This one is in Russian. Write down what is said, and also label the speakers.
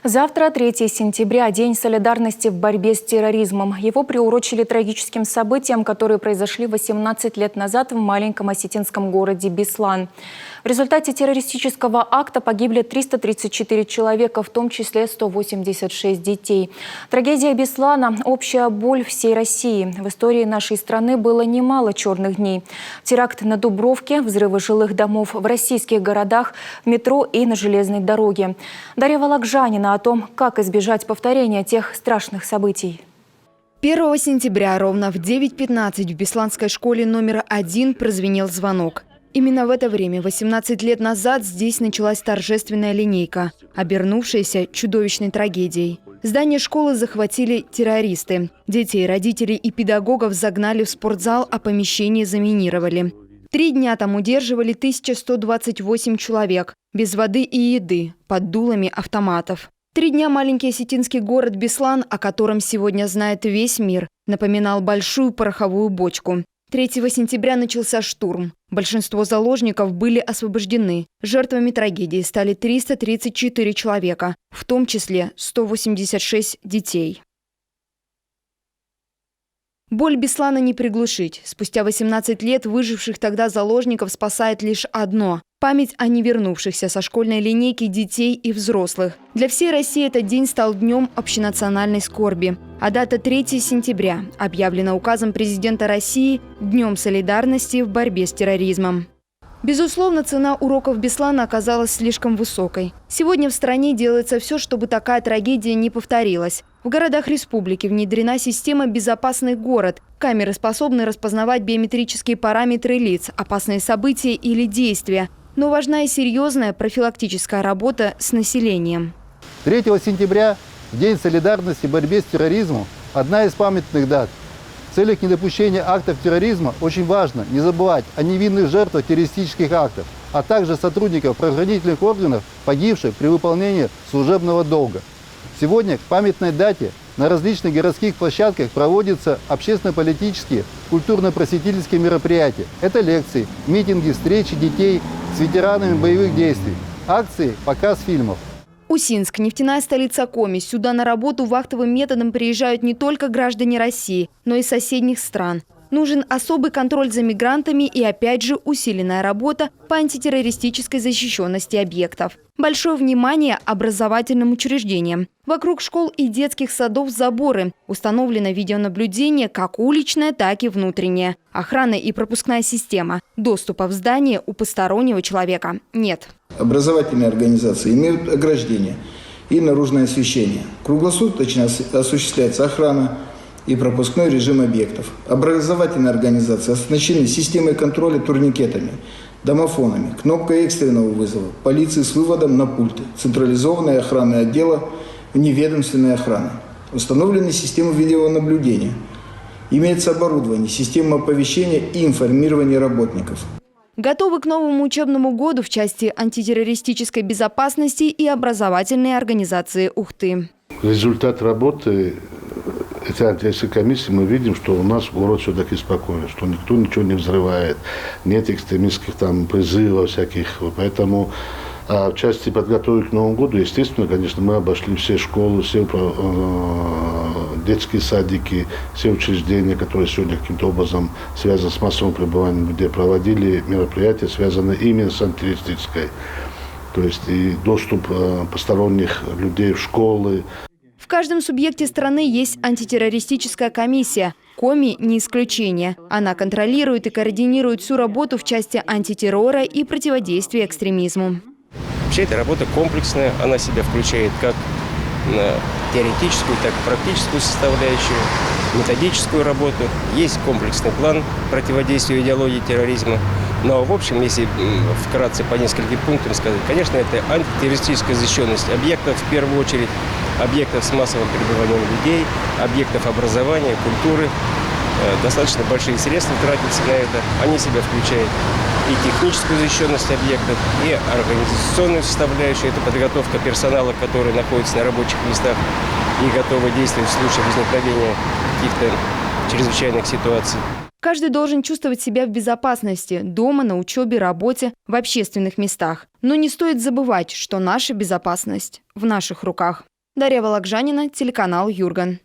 Speaker 1: Завтра, 3 сентября, День солидарности в борьбе с терроризмом. Его приурочили трагическим событиям, которые произошли 18 лет назад в маленьком осетинском городе Беслан. В результате террористического акта погибли 334 человека, в том числе 186 детей. Трагедия Беслана – общая боль всей России. В истории нашей страны было немало черных дней. Теракт на Дубровке, взрывы жилых домов в российских городах, в метро и на железной дороге. Дарья Вологжанина о том, как избежать повторения тех страшных событий.
Speaker 2: 1 сентября ровно в 9:15 в Бесланской школе номер 1 прозвенел звонок. Именно в это время, 18 лет назад, здесь началась торжественная линейка, обернувшаяся чудовищной трагедией. Здание школы захватили террористы. Детей, родителей и педагогов загнали в спортзал, а помещение заминировали. 3 дня там удерживали 1128 человек, без воды и еды, под дулами автоматов. 3 дня маленький осетинский город Беслан, о котором сегодня знает весь мир, напоминал большую пороховую бочку. 3 сентября начался штурм. Большинство заложников были освобождены. Жертвами трагедии стали 334 человека, в том числе 186 детей. Боль Беслана не приглушить. Спустя 18 лет выживших тогда заложников спасает лишь одно – память о невернувшихся со школьной линейки детей и взрослых. Для всей России этот день стал днем общенациональной скорби. А дата 3 сентября объявлена указом президента России Днем солидарности в борьбе с терроризмом. Безусловно, цена уроков Беслана оказалась слишком высокой. Сегодня в стране делается все, чтобы такая трагедия не повторилась. В городах республики внедрена система «Безопасный город». Камеры способны распознавать биометрические параметры лиц, опасные события или действия. Но важна и серьезная профилактическая работа с населением.
Speaker 3: 3 сентября, в День солидарности в борьбе с терроризмом, одна из памятных дат. В целях недопущения актов терроризма очень важно не забывать о невинных жертвах террористических актов, а также сотрудников правоохранительных органов, погибших при выполнении служебного долга. Сегодня к памятной дате на различных городских площадках проводятся общественно-политические, культурно-просветительские мероприятия. Это лекции, митинги, встречи детей с ветеранами боевых действий, акции, показ фильмов.
Speaker 2: Усинск – нефтяная столица Коми. Сюда на работу вахтовым методом приезжают не только граждане России, но и соседних стран. Нужен особый контроль за мигрантами и, опять же, усиленная работа по антитеррористической защищенности объектов. Большое внимание образовательным учреждениям. Вокруг школ и детских садов заборы. Установлено видеонаблюдение как уличное, так и внутреннее. Охрана и пропускная система. Доступа в здание у постороннего человека нет.
Speaker 4: Образовательные организации имеют ограждение и наружное освещение. Круглосуточно осуществляется охрана и пропускной режим объектов. Образовательные организации оснащены системой контроля турникетами, домофонами, кнопкой экстренного вызова, полицией с выводом на пульты, централизованное охранное отдело вневедомственной охраны. Установлены системы видеонаблюдения. Имеется оборудование, система оповещения и информирования работников.
Speaker 2: Готовы к новому учебному году в части антитеррористической безопасности и образовательные организации Ухты.
Speaker 5: Результат работы этой антитеррористической комиссии мы видим, что у нас город все-таки спокойный, что никто ничего не взрывает, нет экстремистских там призывов всяких. Поэтому в части подготовки к Новому году, естественно, конечно, мы обошли все школы, все детские садики, все учреждения, которые сегодня каким-то образом связаны с массовым пребыванием, где проводили мероприятия, связанные именно с антитеррористической. То есть и доступ посторонних людей в школы.
Speaker 2: В каждом субъекте страны есть антитеррористическая комиссия. Коми не исключение. Она контролирует и координирует всю работу в части антитеррора и противодействия экстремизму.
Speaker 6: Вообще эта работа комплексная, она себя включает как теоретическую, так и практическую составляющую, методическую работу. Есть комплексный план противодействия идеологии терроризма. Но, в общем, если вкратце по нескольким пунктам сказать, конечно, это антитеррористическая защищенность объектов, в первую очередь, объектов с массовым пребыванием людей, объектов образования, культуры. Достаточно большие средства тратятся на это. Они себя включают и техническую защищенность объектов, и организационную составляющую. Это подготовка персонала, который находится на рабочих местах и готовы действовать в случае возникновения каких-то чрезвычайных ситуаций.
Speaker 2: Каждый должен чувствовать себя в безопасности – дома, на учебе, работе, в общественных местах. Но не стоит забывать, что наша безопасность в наших руках. Дарья Вологжанина, телеканал Юрган.